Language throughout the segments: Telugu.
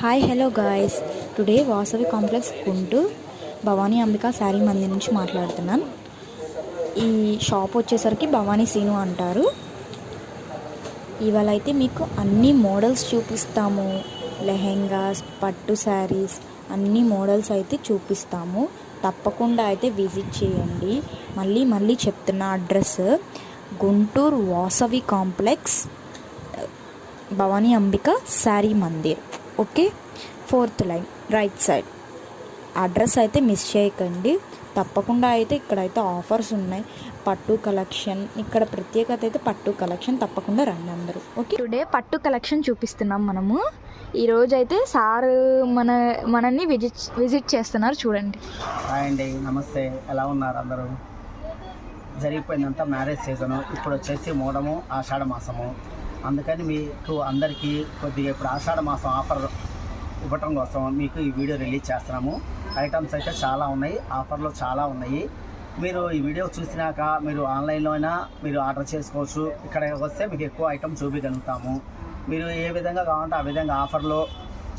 Hi hello guys, today Vasavi complex Guntur Bhavani Ambika sari మంది నుంచి మాట్లాడుతున్నాను. ఈ షాప్ వచ్చేసరికి భవానీ సీను అంటారు. ఇవాళ అయితే మీకు అన్ని మోడల్స్ చూపిస్తాము. లెహెంగాస్, పట్టు శారీస్ అన్ని మోడల్స్ అయితే చూపిస్తాము. తప్పకుండా అయితే విజిట్ చేయండి. మళ్ళీ చెప్తున్న address Guntur Vasavi complex Bhavani Ambika sari Mandir. Okay, 4th line right side. Address అయితే మిస్ చేయకండి. తప్పకుండా అయితే ఇక్కడైతే ఆఫర్స్ ఉన్నాయి. పట్టు కలెక్షన్, ఇక్కడ ప్రత్యేకత అయితే పట్టు కలెక్షన్. తప్పకుండా రండి అందరూ. ఓకే, టుడే పట్టు కలెక్షన్ చూపిస్తున్నాం మనము. ఈరోజు అయితే సార్ మనల్ని విజిట్ చేస్తున్నారు. చూడండి. హాయ్ అండి, నమస్తే. ఎలా ఉన్నారు అందరూ? జరిగిపోయిందంతా మ్యారేజ్ సీజను. ఇప్పుడు వచ్చేసి మూడము ఆషాఢ మాసము. అందుకని మీకు అందరికీ కొద్దిగా ఇప్పుడు ఆషాఢ మాసం ఆఫర్ ఇవ్వటం కోసం మీకు ఈ వీడియో రిలీజ్ చేస్తున్నాము. ఐటమ్స్ అయితే చాలా ఉన్నాయి, ఆఫర్లు చాలా ఉన్నాయి. మీరు ఈ వీడియో చూసినాక మీరు ఆన్లైన్లో అయినా మీరు ఆర్డర్ చేసుకోవచ్చు. ఇక్కడ వస్తే మీకు ఎక్కువ ఐటమ్ చూపించగలుగుతాము. మీరు ఏ విధంగా కావాలంటే ఆ విధంగా ఆఫర్లో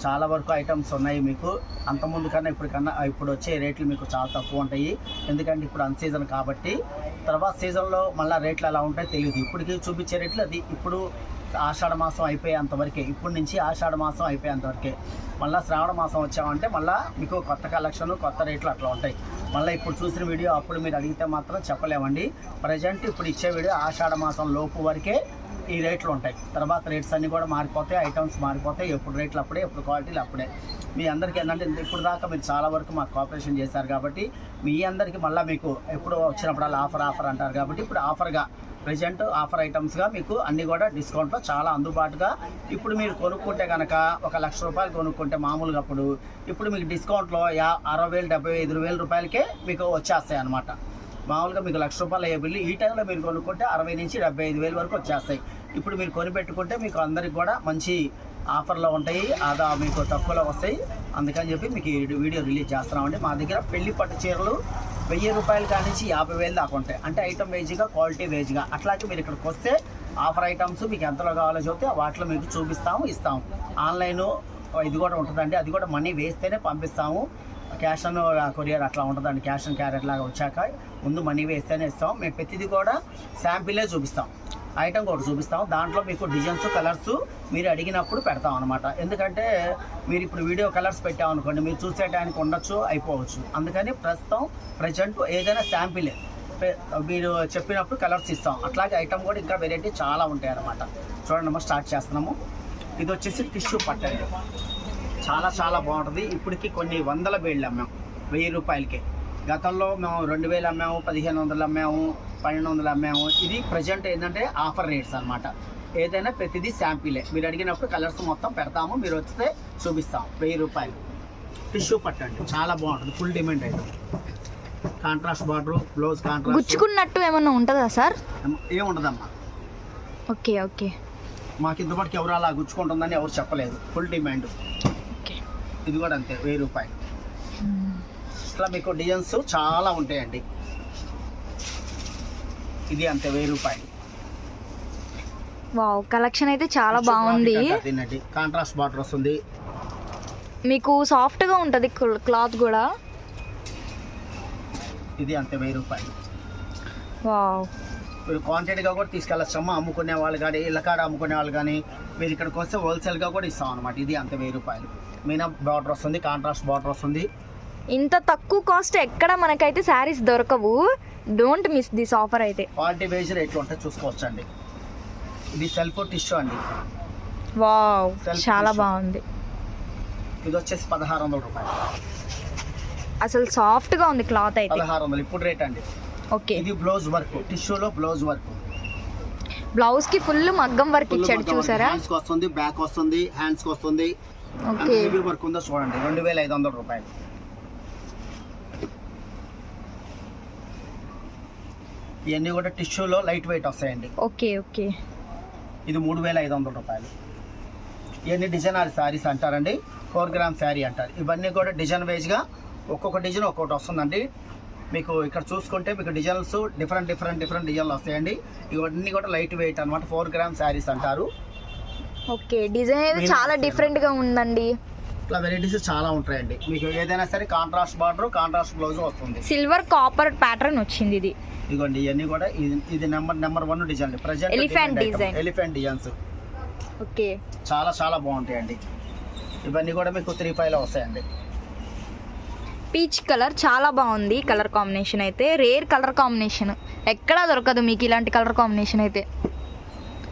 చాలా వరకు ఐటమ్స్ ఉన్నాయి. మీకు అంతకుముందు కన్నా ఇప్పుడు వచ్చే రేట్లు మీకు చాలా తక్కువ ఉంటాయి. ఎందుకంటే ఇప్పుడు అన్ సీజన్ కాబట్టి. తర్వాత సీజన్లో మళ్ళీ రేట్లు ఎలా ఉంటాయో తెలియదు. ఇప్పటికి చూపించే రేట్లు అది ఇప్పుడు ఆషాఢ మాసం అయిపోయేంతవరకే. ఇప్పటి నుంచి ఆషాఢ మాసం అయిపోయేంతవరకే. మళ్ళీ శ్రావణ మాసం వచ్చామంటే మళ్ళీ మీకు కొత్త కలెక్షన్, కొత్త రేట్లు అట్లా ఉంటాయి. మళ్ళీ ఇప్పుడు చూసిన వీడియో అప్పుడు మీరు అడిగితే మాత్రం చెప్పలేమండి. ప్రజెంట్ ఇప్పుడు ఇచ్చే వీడియో ఆషాఢ మాసం లోపు వరకే ఈ రేట్లు ఉంటాయి. తర్వాత రేట్స్ అన్నీ కూడా మారిపోతాయి, ఐటమ్స్ మారిపోతాయి. ఎప్పుడు రేట్లు అప్పుడే, ఎప్పుడు క్వాలిటీలు అప్పుడే. మీ అందరికీ ఏంటంటే ఇప్పుడు దాకా మీరు చాలా వరకు మాకు కోఆపరేషన్ చేశారు కాబట్టి మీ అందరికీ మళ్ళీ మీకు ఎప్పుడు వచ్చినప్పుడు అలా ఆఫర్ అంటారు కాబట్టి ఇప్పుడు ఆఫర్గా ప్రజెంట్ ఆఫర్ ఐటమ్స్గా మీకు అన్నీ కూడా డిస్కౌంట్లో చాలా అందుబాటుగా. ఇప్పుడు మీరు కొనుక్కుంటే కనుక 1,00,000 రూపాయలు కొనుక్కుంటే మామూలుగా ఇప్పుడు మీకు డిస్కౌంట్లో 60,000, 75,000 రూపాయలకే మీకు వచ్చేస్తాయి అన్నమాట. మామూలుగా మీకు 1,00,000 రూపాయలు అయ్యే బిల్లు ఈ టైంలో మీరు కొనుక్కుంటే 60,000 నుంచి 75,000 వరకు వచ్చేస్తాయి. ఇప్పుడు మీరు కొనిపెట్టుకుంటే మీకు అందరికి కూడా మంచి ఆఫర్లో ఉంటాయి, అదా మీకు తక్కువలో వస్తాయి. అందుకని చెప్పి మీకు ఈ వీడియో రిలీజ్ చేస్తున్నామండి. మా దగ్గర పెళ్లి పట్టు చీరలు 1,000 రూపాయల కాడి నుంచి 50,000 దాకా ఉంటాయి. అంటే ఐటమ్ వేజ్గా, క్వాలిటీ వేజ్గా. అట్లాగే మీరు ఇక్కడికి వస్తే ఆఫర్ ఐటమ్స్ మీకు ఎంతలో కావాలో చెప్తే వాటిలో మీకు ఇస్తాము. ఆన్లైన్ ఇది కూడా ఉంటుందండి. అది కూడా మనీ వేస్తేనే పంపిస్తాము. క్యాష్ ఆన్ కొరియర్ అట్లా ఉంటుందండి. క్యాష్ అండ్ క్యారెట్ లాగా వచ్చాక ముందు మనీ వేస్తేనే ఇస్తాం. మేము ప్రతిదీ కూడా శాంపిలే చూపిస్తాం, ఐటమ్ కూడా చూపిస్తాం. దాంట్లో మీకు డిజైన్స్, కలర్స్ మీరు అడిగినప్పుడు పెడతాం అనమాట. ఎందుకంటే మీరు ఇప్పుడు వీడియో కలర్స్ పెట్టామనుకోండి, మీరు చూసే టైంకి ఉండొచ్చు, అయిపోవచ్చు. అందుకని ప్రజెంట్ ఏదైనా శాంపిలే మీరు చెప్పినప్పుడు కలర్స్ ఇస్తాం. అట్లాగే ఐటమ్ కూడా ఇంకా వెరైటీ చాలా ఉంటాయి అన్నమాట. చూడండి, మనం స్టార్ట్ చేస్తున్నాము. ఇది వచ్చేసి టిష్యూ పట్టండి. చాలా బాగుంటుంది. ఇప్పటికి కొన్ని వందల బేళ్ళు అమ్మాము 1,000 రూపాయలకే. గతంలో మేము 2,000 అమ్మాము, 1,500 అమ్మాము, 1,200 అమ్మాము. ఇది ప్రజెంట్ ఏంటంటే ఆఫర్ రేట్స్ అనమాట. ఏదైనా ప్రతిదీ శాంపిలే. మీరు అడిగినప్పుడు కలర్స్ మొత్తం పెడతాము, మీరు వస్తే చూపిస్తాం. 1,000 రూపాయలు టిష్యూ పట్టండి. చాలా బాగుంటుంది, ఫుల్ డిమాండ్ అయితే. Contrast border, blouse contrast. గుచ్చుకున్నట్టు ఏమన్నా ఉంటుందా సార్? ఏముండదమ్మా. ఓకే. మాకు ఇంతవరకు ఎవరు అలా గుచ్చుకుంటుందని ఎవరు చెప్పలేదు. Full demand. ఇది కూడా అంతే, 1,000 రూపాయలు. ఇట్లా మీకు డిజైన్స్ చాలా ఉంటాయండి. ఇది అంతే, 1,000 రూపాయలు. వావ్, కలెక్షన్ అయితే చాలా బాగుంది. కాంట్రాస్ట్ బార్డర్ వస్తుంది, మీకు సాఫ్ట్గా ఉంటుంది క్లాత్ కూడా. ఇది అంతే, 1,000 రూపాయలు. వావ్, మీరు క్వాంటిటీగా కూడా తీసుకెళ్ళచ్చమ్మా. అమ్ముకునే వాళ్ళు కానీ, ఇళ్ళకాడ అమ్ముకునే వాళ్ళు కానీ మీరు ఇక్కడికి వస్తే హోల్సేల్గా కూడా ఇస్తాం అనమాట. ఇది అంతే, 1,000 రూపాయలు. మీనా బార్డర్ వస్తుంది, కాంట్రాస్ట్ బార్డర్ వస్తుంది. ఇంత తక్కువ కాస్ట్ ఎక్కడ మనకైతే శారీస్ దొరకవు. Don't miss this offer. అయితే క్వాలిటీ వేజ్ రేట్లు ఉంటాయి, చూసుకోవచ్చండి. ఇది సెల్ఫ్ టిష్యూ అండి. వావ్, చాలా బాగుంది. ఇది వచ్చేసి 1,600 రూపాయలు. అసలు సాఫ్ట్గా ఉంది క్లాత్ అయితే. 1,600 ఇప్పుడు రేట్ అండి. ఓకే, ఇది బ్లౌజ్ వర్క్, టిష్యూలో బ్లౌజ్ వర్క్. బ్లౌజ్ కి ఫుల్ మగ్గం వర్క్ ఇచ్చాడు, చూసారా? హ్యాండ్స్ కి వస్తుంది, బ్యాక్ వస్తుంది, హ్యాండ్స్ కి వస్తుంది. ఓకే, హెవీ వర్క్ ఉందో చూడండి. 2,500 రూపాయలు. ఇవన్నీ కూడా టిష్యూలో లైట్ వెయిట్ వస్తాయండి. ఓకే. ఇది 3,500 రూపాయలు. ఇవన్నీ డిజైనర్ శారీస్ అంటారండి. 4 గ్రామ్ శారీ అంటారు. ఇవన్నీ కూడా డిజైన్ వైజ్గా ఒక్కొక్క డిజైన్ ఒక్కొక్కటి వస్తుందండి. మీకు ఇక్కడ చూసుకుంటే మీకు డిజైన్స్ డిఫరెంట్ డిజైన్లు వస్తాయండి. ఇవన్నీ కూడా లైట్ వెయిట్ అనమాట. 4 గ్రామ్ శారీస్ అంటారు. ఓకే, డిజైన్ అయితే చాలా డిఫరెంట్గా ఉందండి. ఇట్లా వెరైటీస్ చాలా ఉంటాయండి. మీకు ఏదైనా సరే కాంట్రాస్ట్ బార్డర్, కాంట్రాస్ట్ బ్లౌజ్ వస్తుంది. సిల్వర్ కాపర్ ప్యాటర్న్ వచ్చింది ఇది. ఇదిగోండి ఇవన్నీ కూడా ఇది number 1 design. Present elephant design. Elephant designs okay, చాలా బాగుంటాయండి. ఇవన్నీ కూడా మీకు 3-5లో వస్తాయండి. పీచ్ కలర్ చాలా బాగుంది. కలర్ కాంబినేషన్ అయితే రేర్ కలర్ కాంబినేషన్, ఎక్కడా దొరకదు మీకు ఇలాంటి కలర్ కాంబినేషన్ అయితే.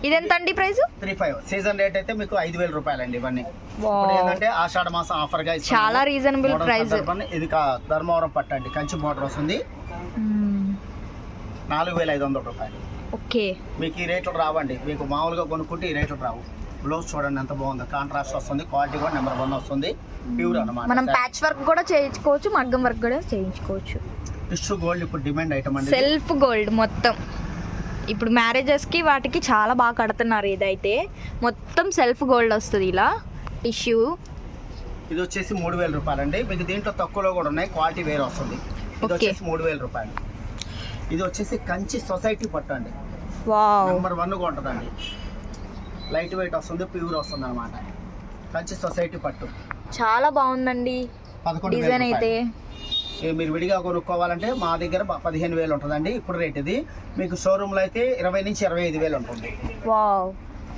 ఇది ఎంత అండి ప్రైస్? 3-5. సీజన్ రేట్ అయితే మీకు 5,000 రూపాయలండి ఇవన్నీ. వావ్. ఇప్పుడు ఏంటంటే ఆషాఢ మాసం ఆఫర్ గా ఇస్తున్నాము. చాలా రీజనబుల్ మోడల్ ప్రైస్. సందర్భాన్ని ఇది ధర్మవరం పట్టు అండి, కంచి బోర్డర్ వస్తుంది. 4,500 రూపాయలు. ఓకే, మీకు ఈ రేట్లు రావండి. మీకు మామూలుగా కొనుక్కుంటే ఈ రేట్లు రావు. బ్లౌజ్ చూడండి ఎంత బాగుందో, కాంట్రాస్ట్ వస్తుంది, క్వాలిటీ కూడా నెంబర్ 1 వస్తుంది. ప్యూర్ అన్నమాట. మనం ప్యాచ్ వర్క్ కూడా చేయించుకోవచ్చు, మగ్గం వర్క్ కూడా చేయించుకోవచ్చు. టిష్యూ గోల్డ్ ఇప్పుడు డిమాండ్ ఐటమ్ అండి. సెల్ఫ్ గోల్డ్ మొత్తం ఇప్పుడు మ్యారేజెస్కి వాటికి చాలా బాగా కడుతున్నారు. ఇదైతే మొత్తం సెల్ఫ్ గోల్డ్ వస్తుంది ఇలా టిష్యూ. ఇది వచ్చేసి 3,000 రూపాయలండి. మీకు దీంట్లో తక్కువలో కూడా ఉన్నాయి, క్వాలిటీ వేరే వస్తుంది. ఇది వచ్చేసి 3,000 రూపాయలు. ఇది వచ్చేసి కంచి సొసైటీ పట్టు అండి. వావ్, నెంబర్ 1 ఉంటుందండి. లైట్ వెయిట్ వస్తుంది, ప్యూర్ వస్తుంది అనమాట. కంచి సొసైటీ పట్టు చాలా బాగుందండి 11,000 డిజైన్ అయితే. ఇవి మీరు విడిగా కొనుక్కోవాలంటే మా దగ్గర 15,000 ఉంటుందండి ఇప్పుడు రేట్. ఇది మీకు షోరూమ్లో అయితే 20,000 నుంచి 25,000 ఉంటుంది. వావ్,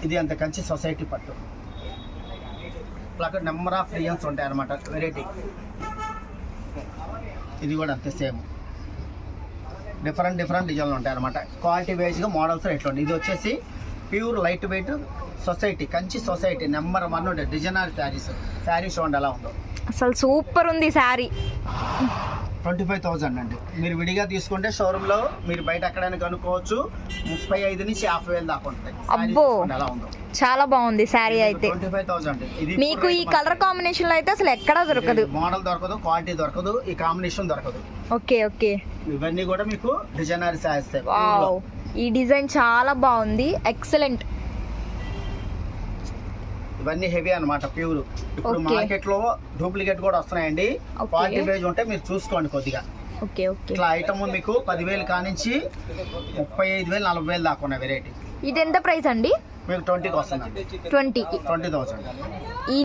ఇది అంత కంచి సొసైటీ పట్టు. అక్కడ నెంబర్ ఆఫ్ డిజైన్స్ ఉంటాయి అనమాట, వెరైటీ. ఇది కూడా అంతే సేమ్, డిఫరెంట్ డిజైన్లు ఉంటాయి అనమాట. క్వాలిటీ వైజ్గా మోడల్స్ రేట్లు ఉంటాయి. ఇది వచ్చేసి pure light weight society, Kanchi society number 1 ఉంటాయి. డిజైనర్ శారీ చూడండి ఎలా ఉందో, అసలు సూపర్ ఉంది శారీ. 25,000 అండి. మీరు విడిగా తీసుకుంటే షోరూంలో మీరు బయట ఎక్కడైనా కనుక్కోవచ్చు, 35,000 నుంచి 50,000 దాకా ఉంటాయి. అబ్బో, ఎలా ఉందో, చాలా బాగుంది శారీ అయితే. 25,000. ఇది మీకు ఈ కలర్ కాంబినేషన్ లో అయితే అసలు ఎక్కడా దొరకదు. మోడల్ దొరకదు, క్వాలిటీ దొరకదు, ఈ కాంబినేషన్ దొరకదు. ఓకే ఓకే, ఇవన్నీ కూడా మీకు డిజైనర్ శారీస్. వావ్, ఈ డిజైన్ చాలా బాగుంది, ఎక్సలెంట్. ఇవన్నీ హెవీ అన్నమాట, ప్యూర్. ఇప్పుడు Okay. మార్కెట్ లో డూప్లికేట్ కూడా వస్తున్నాయండి. Okay. క్వాలిటీ వైజ్ ఉంటే మీరు చూసుకోండి కొద్దిగా. ఓకే ఓకే, ఇట్లా ఐటమ్ మీకు 10,000 కానించి 35,000 40,000 దాకా ఉన్న వెరైటీ. ఇది ఎంత ప్రైస్ అండి? మీకు 20కి వస్తుందండి. 20కి. 20,000. ఈ